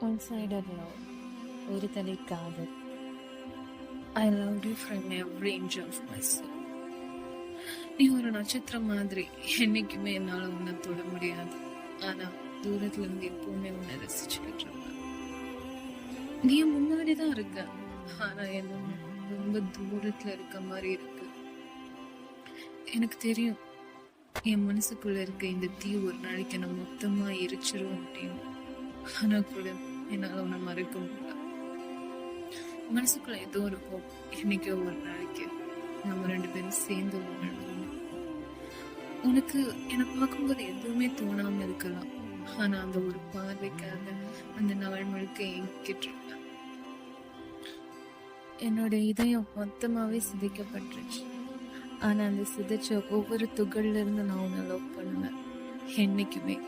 One-sided love, ഒരു തലി കാതൽ. I loved you from every inch of my soul. நீ ஒரு நட்சத்திரம் மாதிரி என்னைக்குமே என்னால உன்னை தொட முடியாது. ஆனா தூரத்துல இருந்து எப்பவுமே உன்னை ரசிச்சுக்கிட்டு இருப்பேன். நீ முன்னாடிதான் இருக்க, ஆனா என்ன ரொம்ப தூரத்துல இருக்க மாதிரி இருக்கு. எனக்கு தெரியும் என் மனசுக்குள்ள இருக்க இந்த தீ ஒரு நாளைக்கு என்ன மொத்தமா எரிச்சிரும் அப்படின்னு. ஆனா கூட என்னால உன்னை மறக்க முடியல. மனசுக்குள்ள ஏதோ ஒரு ஹோப், என்னைக்கோ ஒரு நாளைக்கு நம்ம ரெண்டு பேரும் சேர்ந்து வாழணும். உனக்கு என்னை பார்க்கும்போது எதுவுமே தோணாம இருக்கலாம், ஆனா அந்த ஒரு பார்வைக்காக அந்த நாள் முழுக்க எங்கிட்டு இருப்பேன். என்னோட இதயம் மொத்தமாவே சிதைக்கப்பட்டுருச்சு. ஆனா அந்த சிதைச்ச ஒவ்வொரு துகள்ல இருந்து நான் உன்னை லவ் பண்ணுவேன், என்னைக்குமே.